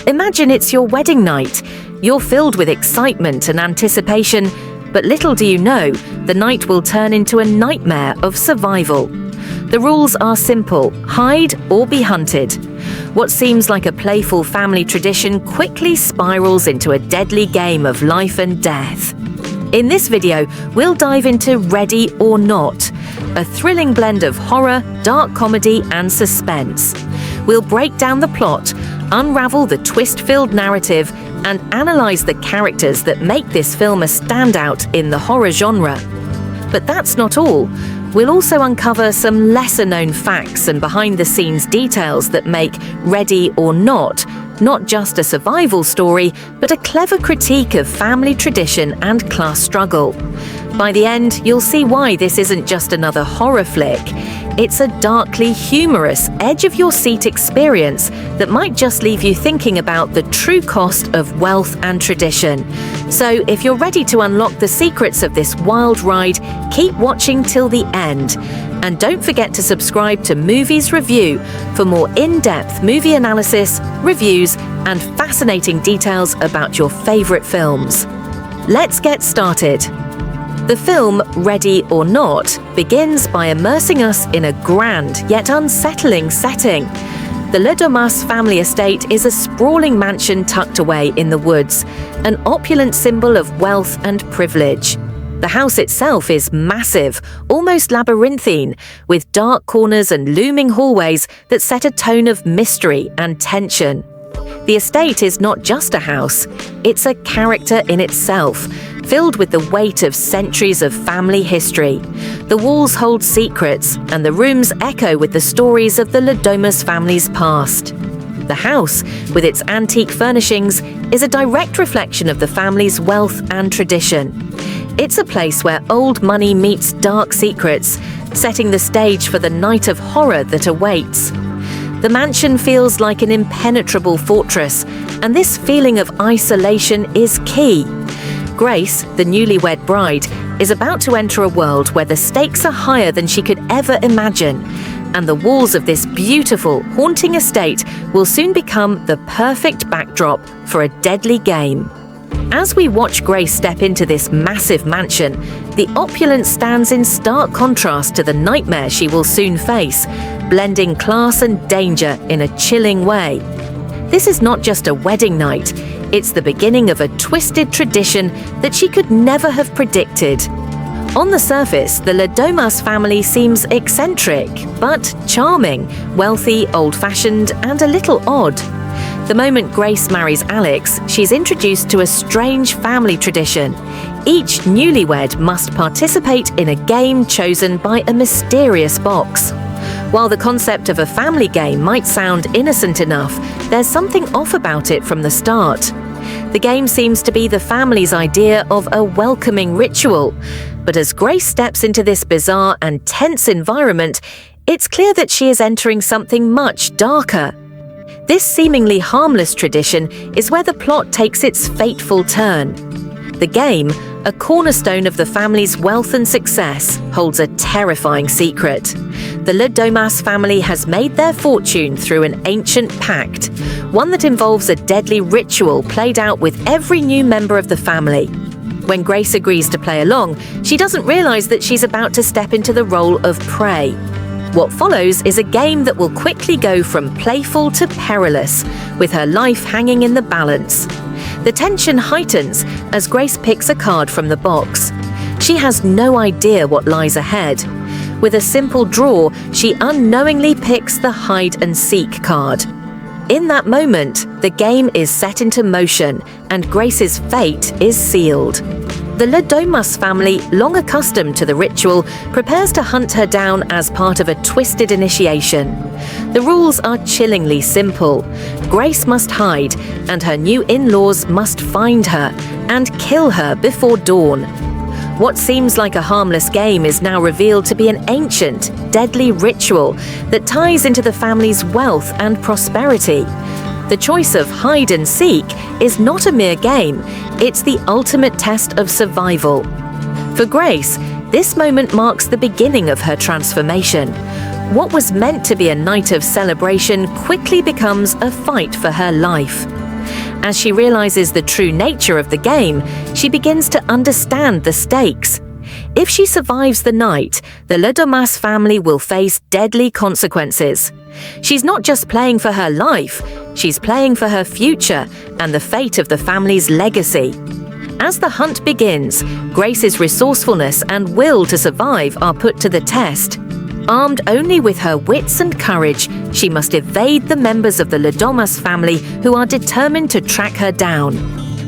Imagine it's your wedding night. You're filled with excitement and anticipation, but little do you know, the night will turn into a nightmare of survival. The rules are simple: hide or be hunted. What seems like a playful family tradition quickly spirals into a deadly game of life and death. In this video, we'll dive into Ready or Not, a thrilling blend of horror, dark comedy, and suspense. We'll break down the plot, unravel the twist-filled narrative, and analyze the characters that make this film a standout in the horror genre. But that's not all. We'll also uncover some lesser-known facts and behind-the-scenes details that make Ready or Not just a survival story, but a clever critique of family tradition and class struggle. By the end, you'll see why this isn't just another horror flick. It's a darkly humorous, edge-of-your-seat experience that might just leave you thinking about the true cost of wealth and tradition. So if you're ready to unlock the secrets of this wild ride, keep watching till the end. And don't forget to subscribe to Movies Review for more in-depth movie analysis, reviews, and fascinating details about your favorite films. Let's get started. The film Ready or Not begins by immersing us in a grand yet unsettling setting. The Le Domas family estate is a sprawling mansion tucked away in the woods, an opulent symbol of wealth and privilege. The house itself is massive, almost labyrinthine, with dark corners and looming hallways that set a tone of mystery and tension. The estate is not just a house, it's a character in itself, filled with the weight of centuries of family history. The walls hold secrets, and the rooms echo with the stories of the Le Domas family's past. The house, with its antique furnishings, is a direct reflection of the family's wealth and tradition. It's a place where old money meets dark secrets, setting the stage for the night of horror that awaits. The mansion feels like an impenetrable fortress, and this feeling of isolation is key. Grace, the newlywed bride, is about to enter a world where the stakes are higher than she could ever imagine, and the walls of this beautiful, haunting estate will soon become the perfect backdrop for a deadly game. As we watch Grace step into this massive mansion, the opulence stands in stark contrast to the nightmare she will soon face, blending class and danger in a chilling way. This is not just a wedding night, it's the beginning of a twisted tradition that she could never have predicted. On the surface, the Le Domas family seems eccentric, but charming, wealthy, old-fashioned, and a little odd. The moment Grace marries Alex, she's introduced to a strange family tradition. Each newlywed must participate in a game chosen by a mysterious box. While the concept of a family game might sound innocent enough, there's something off about it from the start. The game seems to be the family's idea of a welcoming ritual. But as Grace steps into this bizarre and tense environment, it's clear that she is entering something much darker. This seemingly harmless tradition is where the plot takes its fateful turn. The game, a cornerstone of the family's wealth and success, holds a terrifying secret. The Le Domas family has made their fortune through an ancient pact, one that involves a deadly ritual played out with every new member of the family. When Grace agrees to play along, she doesn't realize that she's about to step into the role of prey. What follows is a game that will quickly go from playful to perilous, with her life hanging in the balance. The tension heightens as Grace picks a card from the box. She has no idea what lies ahead. With a simple draw, she unknowingly picks the hide-and-seek card. In that moment, the game is set into motion, and Grace's fate is sealed. The Le Domas family, long accustomed to the ritual, prepares to hunt her down as part of a twisted initiation. The rules are chillingly simple. Grace must hide, and her new in-laws must find her and kill her before dawn. What seems like a harmless game is now revealed to be an ancient, deadly ritual that ties into the family's wealth and prosperity. The choice of hide and seek is not a mere game, it's the ultimate test of survival. For Grace, this moment marks the beginning of her transformation. What was meant to be a night of celebration quickly becomes a fight for her life. As she realizes the true nature of the game, she begins to understand the stakes. If she survives the night, the Le Domas family will face deadly consequences. She's not just playing for her life, she's playing for her future and the fate of the family's legacy. As the hunt begins, Grace's resourcefulness and will to survive are put to the test. Armed only with her wits and courage, she must evade the members of the Le Domas family who are determined to track her down.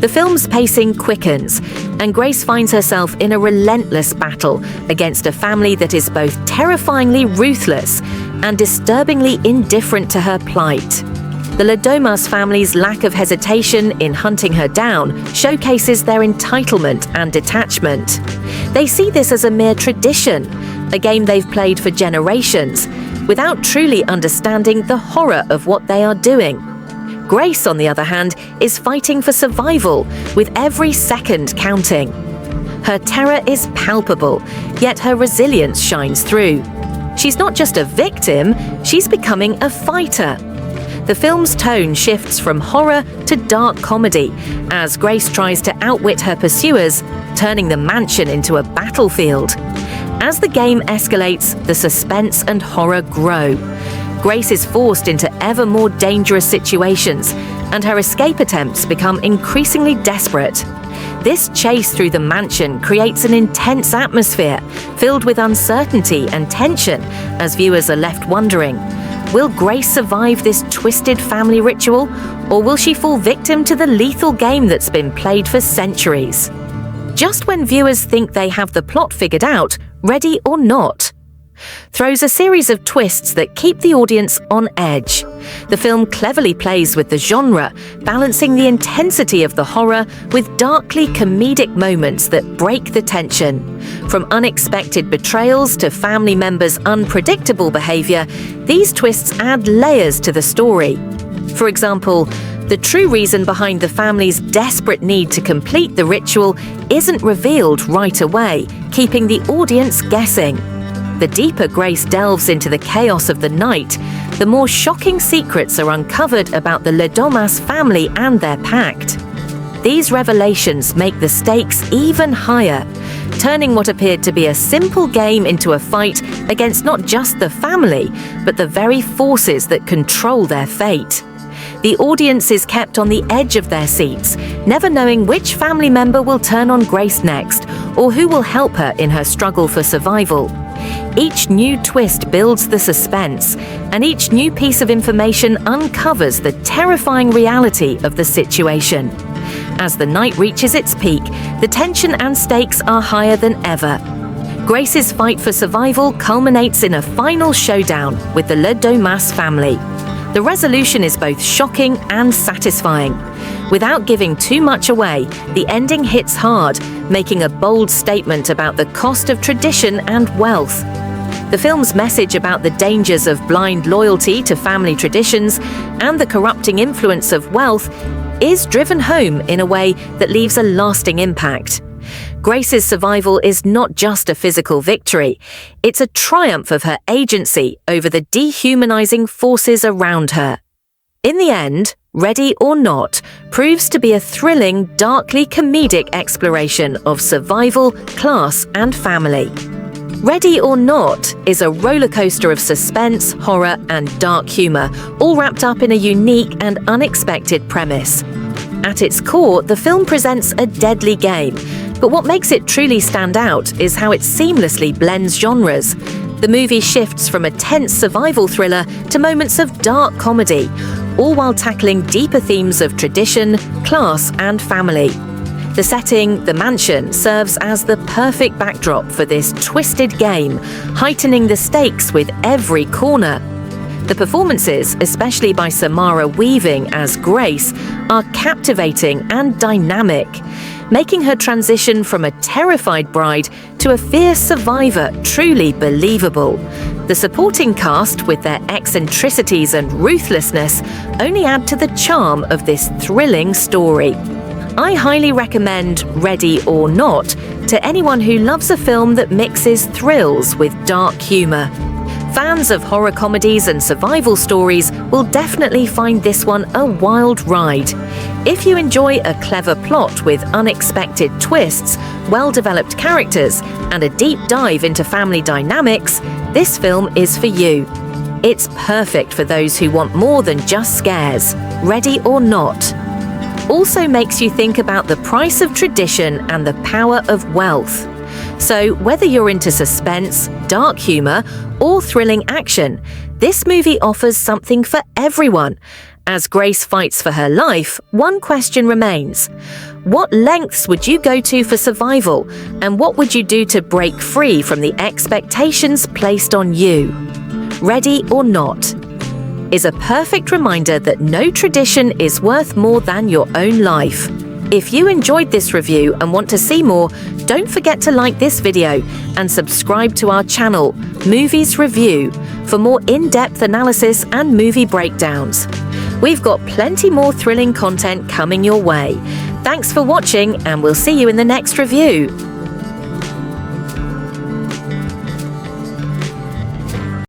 The film's pacing quickens, and Grace finds herself in a relentless battle against a family that is both terrifyingly ruthless and disturbingly indifferent to her plight. The Le Domas family's lack of hesitation in hunting her down showcases their entitlement and detachment. They see this as a mere tradition, a game they've played for generations, without truly understanding the horror of what they are doing. Grace, on the other hand, is fighting for survival, with every second counting. Her terror is palpable, yet her resilience shines through. She's not just a victim, she's becoming a fighter. The film's tone shifts from horror to dark comedy as Grace tries to outwit her pursuers, turning the mansion into a battlefield. As the game escalates, the suspense and horror grow. Grace is forced into ever more dangerous situations, and her escape attempts become increasingly desperate. This chase through the mansion creates an intense atmosphere, filled with uncertainty and tension, as viewers are left wondering, will Grace survive this twisted family ritual, or will she fall victim to the lethal game that's been played for centuries? Just when viewers think they have the plot figured out, Ready or Not throws a series of twists that keep the audience on edge. The film cleverly plays with the genre, balancing the intensity of the horror with darkly comedic moments that break the tension. From unexpected betrayals to family members' unpredictable behavior, these twists add layers to the story. For example, the true reason behind the family's desperate need to complete the ritual isn't revealed right away, keeping the audience guessing. The deeper Grace delves into the chaos of the night, the more shocking secrets are uncovered about the Le Domas family and their pact. These revelations make the stakes even higher, turning what appeared to be a simple game into a fight against not just the family, but the very forces that control their fate. The audience is kept on the edge of their seats, never knowing which family member will turn on Grace next, or who will help her in her struggle for survival. Each new twist builds the suspense, and each new piece of information uncovers the terrifying reality of the situation. As the night reaches its peak, the tension and stakes are higher than ever. Grace's fight for survival culminates in a final showdown with the Le Domas family. The resolution is both shocking and satisfying. Without giving too much away, the ending hits hard, making a bold statement about the cost of tradition and wealth. The film's message about the dangers of blind loyalty to family traditions and the corrupting influence of wealth is driven home in a way that leaves a lasting impact. Grace's survival is not just a physical victory, it's a triumph of her agency over the dehumanizing forces around her. In the end, Ready or Not proves to be a thrilling, darkly comedic exploration of survival, class, and family. Ready or Not is a rollercoaster of suspense, horror, and dark humor, all wrapped up in a unique and unexpected premise. At its core, the film presents a deadly game, but what makes it truly stand out is how it seamlessly blends genres. The movie shifts from a tense survival thriller to moments of dark comedy, all while tackling deeper themes of tradition, class, and family. The setting, the mansion, serves as the perfect backdrop for this twisted game, heightening the stakes with every corner. The performances, especially by Samara Weaving as Grace, are captivating and dynamic, making her transition from a terrified bride to a fierce survivor truly believable. The supporting cast, with their eccentricities and ruthlessness, only add to the charm of this thrilling story. I highly recommend Ready or Not to anyone who loves a film that mixes thrills with dark humor. Fans of horror comedies and survival stories will definitely find this one a wild ride. If you enjoy a clever plot with unexpected twists, well-developed characters, and a deep dive into family dynamics, this film is for you. It's perfect for those who want more than just scares, ready or not. Also makes you think about the price of tradition and the power of wealth. So whether you're into suspense, dark humor, or thrilling action, this movie offers something for everyone. As Grace fights for her life, one question remains. What lengths would you go to for survival, and what would you do to break free from the expectations placed on you? Ready or Not is a perfect reminder that no tradition is worth more than your own life. If you enjoyed this review and want to see more, don't forget to like this video and subscribe to our channel, Movies Review, for more in-depth analysis and movie breakdowns. We've got plenty more thrilling content coming your way. Thanks for watching, and we'll see you in the next review.